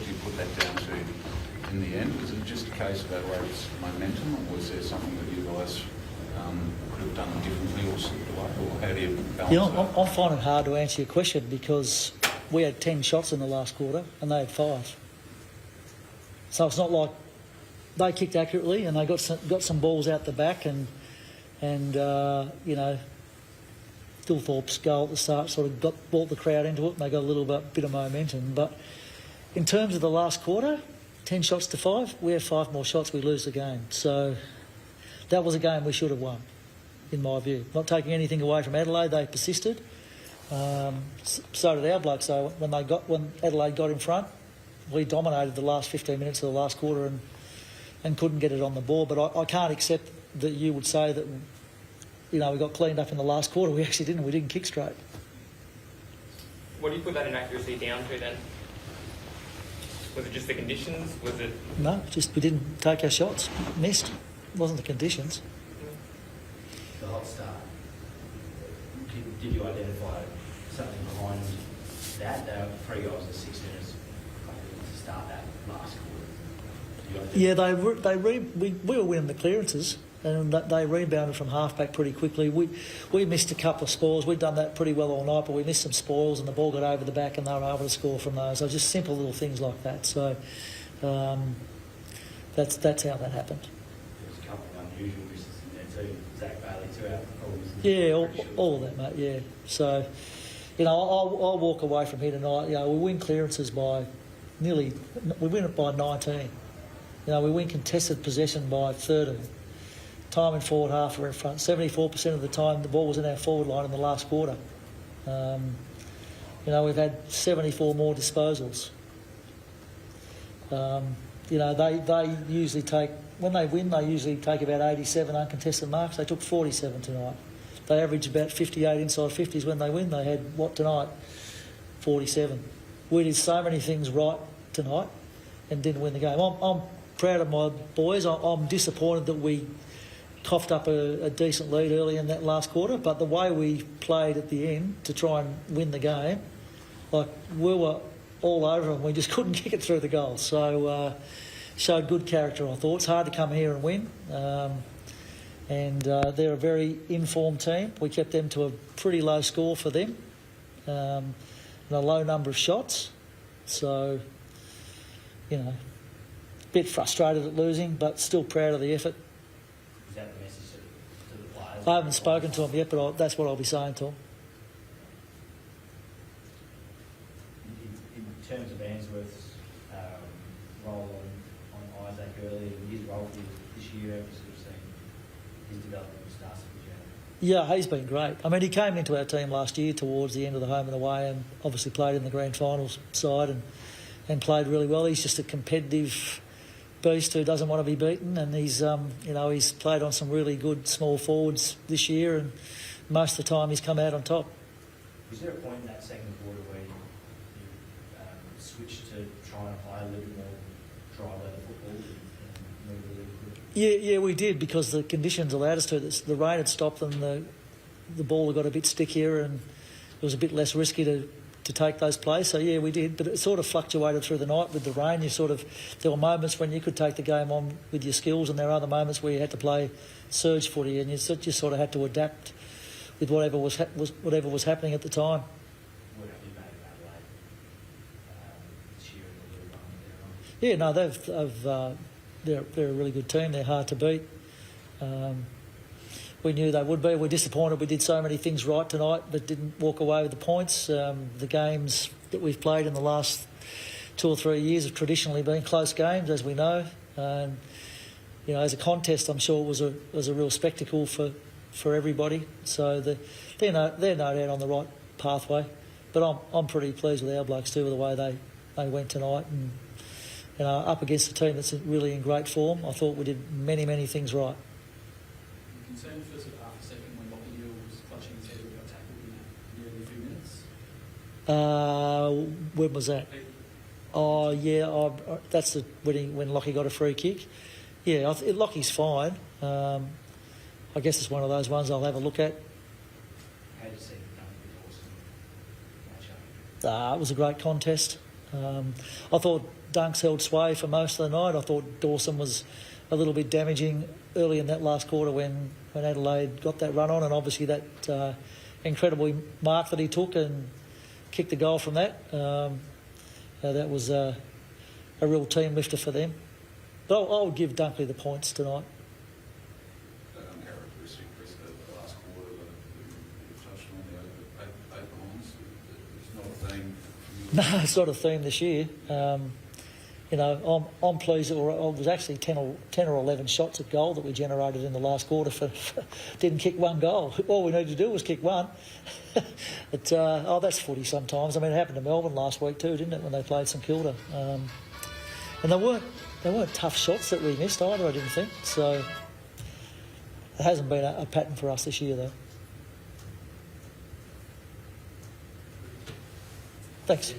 do you put that down to in the end? Was it just a case of Adelaide's momentum, or was there something that you guys could have done differently or slipped away, or how do you balance that? I'm finding it hard to answer your question because we had 10 shots in the last quarter and they had 5. So it's not like they kicked accurately and they got some balls out the back and you know, Dilthorpe's goal at the start sort of brought the crowd into it and they got a little bit of momentum. But in terms of the last quarter, 10 shots to 5, we have 5 more shots, we lose the game. So that was a game we should have won, in my view. Not taking anything away from Adelaide, they persisted. So did our blokes. So when Adelaide got in front, we dominated the last 15 minutes of the last quarter and couldn't get it on the board. But I can't accept that you would say that, you know, we got cleaned up in the last quarter. We actually didn't. We didn't kick straight. What do you put that inaccuracy down to then? Was it just the conditions? Was it? No, just we didn't take our shots. Missed. It wasn't the conditions. The hot start. Did you identify something behind that? There were 3 goals in 6 minutes to start that last quarter. Yeah, we were winning the clearances and they rebounded from half-back pretty quickly. We missed a couple of spoils. We'd done that pretty well all night, but we missed some spoils and the ball got over the back and they were able to score from those. So just simple little things like that. So that's how that happened. There's a couple of unusual misses in there too. Zach Bailey, 2 out of goals. Yeah, all of that, mate, yeah. So, you know, I'll walk away from here tonight. You know, we win clearances by we win it by 19. You know, we win contested possession by 13. Time in forward half, we're in front. 74% of the time the ball was in our forward line in the last quarter. You know, we've had 74 more disposals. You know, they usually take, when they win, they usually take about 87 uncontested marks. They took 47 tonight. They average about 58 inside 50s when they win. They had, what, tonight? 47. We did so many things right tonight and didn't win the game. I'm proud of my boys. I'm disappointed that we coughed up a decent lead early in that last quarter, but the way we played at the end to try and win the game, like, we were all over them. We just couldn't kick it through the goals. So showed good character, I thought. It's hard to come here and win. And they're a very informed team. We kept them to a pretty low score for them and a low number of shots. So, you know, a bit frustrated at losing, but still proud of the effort. Is that the message to the players? I haven't spoken to them yet, but that's what I'll be saying to them. In terms of Ainsworth's role on Isaac earlier, and his role this year, have you sort of seen his development starts with you? Yeah, he's been great. I mean, he came into our team last year towards the end of the home and away and obviously played in the grand finals side and played really well. He's just a competitive beast who doesn't want to be beaten, and he's you know, he's played on some really good small forwards this year, and most of the time he's come out on top. Was there a point in that second quarter where you switched to try and play a little bit more dry weather football and move a little bit? Yeah, we did, because the conditions allowed us to. The rain had stopped and the ball had got a bit stickier and it was a bit less risky to take those plays. So, yeah, we did. But it sort of fluctuated through the night with the rain. There were moments when you could take the game on with your skills, and there are other moments where you had to play surge footy and you just sort of had to adapt with whatever was happening at the time. What have you made of Adelaide this year in the little run Yeah, no, they're a really good team. They're hard to beat. We knew they would be. We're disappointed we did so many things right tonight but didn't walk away with the points. The games that we've played in the last 2 or 3 years have traditionally been close games, as we know. You know, as a contest, I'm sure it was a real spectacle for everybody. So they're no doubt on the right pathway. But I'm pretty pleased with our blokes too, with the way they went tonight, and you know, up against a team that's really in great form. I thought we did many, many things right. Concerned for sort of half a second when Lockie Hill was clutching his head and got tackled in the early few minutes? When was that? Oh, yeah, that's when Lockie got a free kick. Yeah, Lockie's fine. I guess it's one of those ones I'll have a look at. How did you see it done with Dawson match up? It was a great contest. I thought Dunks held sway for most of the night. I thought Dawson was a little bit damaging early in that last quarter when Adelaide got that run on, and obviously that incredible mark that he took and kicked the goal from that. That was a real team lifter for them. But I would give Dunkley the points tonight. Uncharacteristic, Chris, the last quarter that you touched on, the open lines. It's not a theme. No, it's not a theme this year. You know, I'm pleased that it was actually 10 or 11 shots at goal that we generated in the last quarter. Didn't kick one goal. All we needed to do was kick one. But that's footy sometimes. I mean, it happened to Melbourne last week too, didn't it, when they played St Kilda? And they weren't tough shots that we missed either, I didn't think. So it hasn't been a pattern for us this year, though. Thanks.